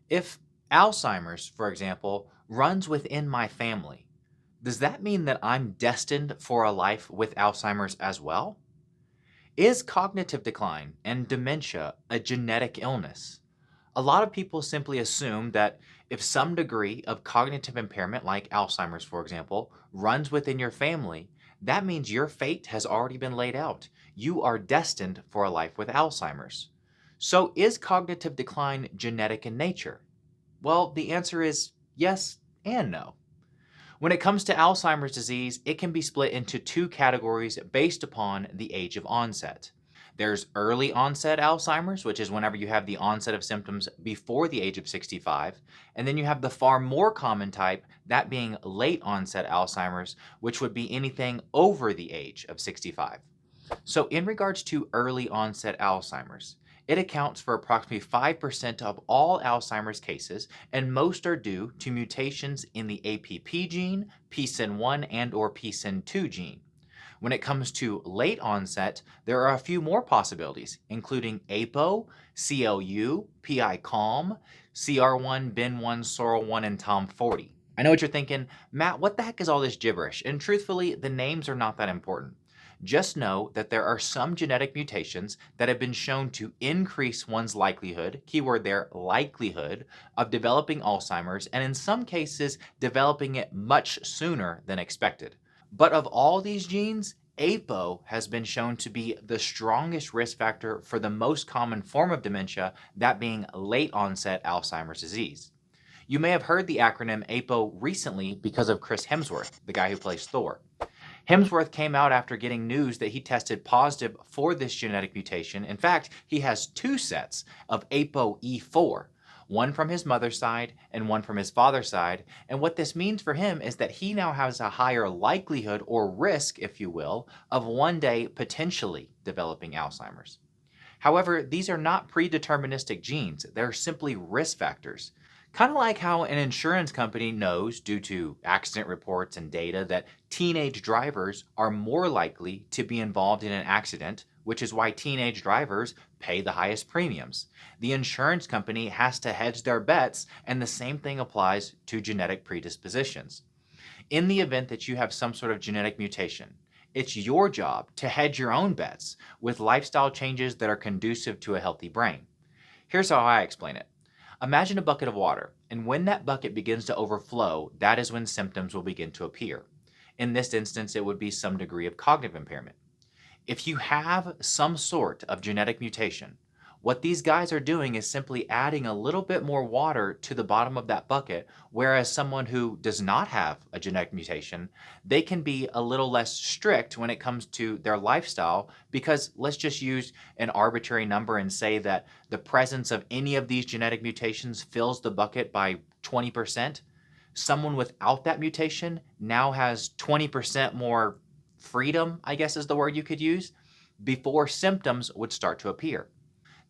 If Alzheimer's, for example, runs within my family, does that mean that I'm destined for a life with Alzheimer's as well? Is cognitive decline and dementia a genetic illness? A lot of people simply assume that if some degree of cognitive impairment, like Alzheimer's, for example, runs within your family, that means your fate has already been laid out. You are destined for a life with Alzheimer's. So, is cognitive decline genetic in nature? Well, the answer is yes and no. When it comes to Alzheimer's disease, it can be split into two categories based upon the age of onset. There's early onset Alzheimer's, which is whenever you have the onset of symptoms before the age of 65. And then you have the far more common type, that being late onset Alzheimer's, which would be anything over the age of 65. So, in regards to early onset Alzheimer's, it accounts for approximately 5% of all Alzheimer's cases, and most are due to mutations in the APP gene, PSIN1, and/or PSIN2 gene. When it comes to late onset, there are a few more possibilities, including APO, CLU, PI-CALM, CR1, BIN1, SORL1, and TOM40. I know what you're thinking, Matt, what the heck is all this gibberish? And truthfully, the names are not that important. Just know that there are some genetic mutations that have been shown to increase one's likelihood, keyword there, likelihood, of developing Alzheimer's, and in some cases, developing it much sooner than expected. But of all these genes, APO has been shown to be the strongest risk factor for the most common form of dementia, that being late onset Alzheimer's disease. You may have heard the acronym APO recently because of Chris Hemsworth, the guy who plays Thor. Hemsworth came out after getting news that he tested positive for this genetic mutation. In fact, he has two sets of ApoE4, one from his mother's side and one from his father's side. And what this means for him is that he now has a higher likelihood or risk, if you will, of one day potentially developing Alzheimer's. However, these are not predeterministic genes, they're simply risk factors. Kind of like how an insurance company knows, due to accident reports and data, that teenage drivers are more likely to be involved in an accident, which is why teenage drivers pay the highest premiums. The insurance company has to hedge their bets, and the same thing applies to genetic predispositions. In the event that you have some sort of genetic mutation, it's your job to hedge your own bets with lifestyle changes that are conducive to a healthy brain. Here's how I explain it. Imagine a bucket of water, and when that bucket begins to overflow, that is when symptoms will begin to appear. In this instance, it would be some degree of cognitive impairment. If you have some sort of genetic mutation, what these guys are doing is simply adding a little bit more water to the bottom of that bucket, whereas someone who does not have a genetic mutation, they can be a little less strict when it comes to their lifestyle, because let's just use an arbitrary number and say that the presence of any of these genetic mutations fills the bucket by 20%. Someone without that mutation now has 20% more freedom, I guess is the word you could use, before symptoms would start to appear.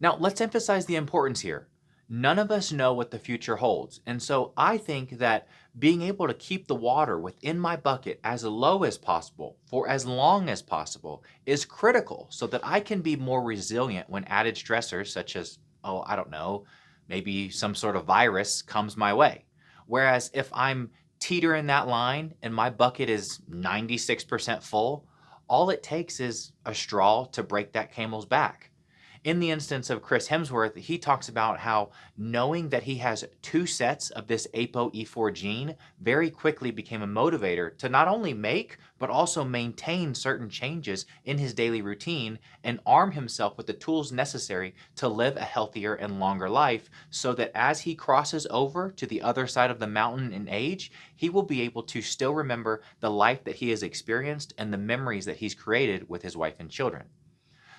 Now, let's emphasize the importance here. None of us know what the future holds, and so I think that being able to keep the water within my bucket as low as possible for as long as possible is critical so that I can be more resilient when added stressors such as, oh, I don't know, maybe some sort of virus comes my way. Whereas if I'm teetering that line and my bucket is 96% full, all it takes is a straw to break that camel's back. In the instance of Chris Hemsworth, he talks about how knowing that he has two sets of this ApoE4 gene very quickly became a motivator to not only make, but also maintain certain changes in his daily routine and arm himself with the tools necessary to live a healthier and longer life, so that as he crosses over to the other side of the mountain in age, he will be able to still remember the life that he has experienced and the memories that he's created with his wife and children.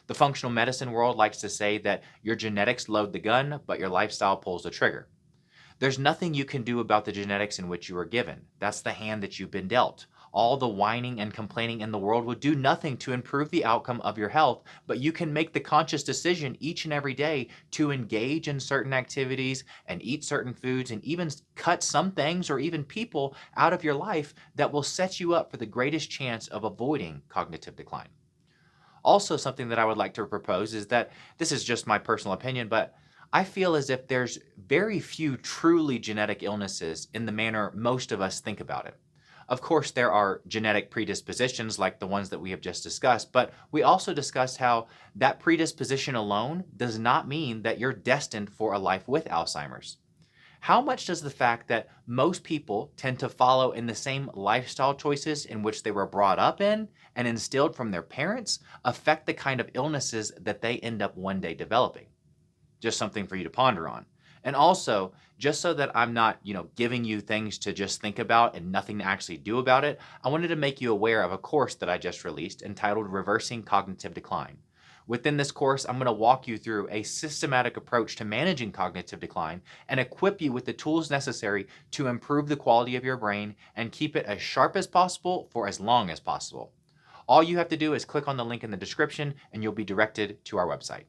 The functional medicine world likes to say that your genetics load the gun, but your lifestyle pulls the trigger. There's nothing you can do about the genetics in which you were given. That's the hand that you've been dealt. All the whining and complaining in the world would do nothing to improve the outcome of your health, but you can make the conscious decision each and every day to engage in certain activities and eat certain foods and even cut some things or even people out of your life that will set you up for the greatest chance of avoiding cognitive decline. Also, something that I would like to propose is that this is just my personal opinion, but I feel as if there's very few truly genetic illnesses in the manner most of us think about it. Of course, there are genetic predispositions like the ones that we have just discussed, but we also discussed how that predisposition alone does not mean that you're destined for a life with Alzheimer's. How much does the fact that most people tend to follow in the same lifestyle choices in which they were brought up in and instilled from their parents affect the kind of illnesses that they end up one day developing? Just something for you to ponder on. And also, just so that I'm not, giving you things to just think about and nothing to actually do about it, I wanted to make you aware of a course that I just released entitled Reversing Cognitive Decline. Within this course, I'm going to walk you through a systematic approach to managing cognitive decline and equip you with the tools necessary to improve the quality of your brain and keep it as sharp as possible for as long as possible. All you have to do is click on the link in the description and you'll be directed to our website.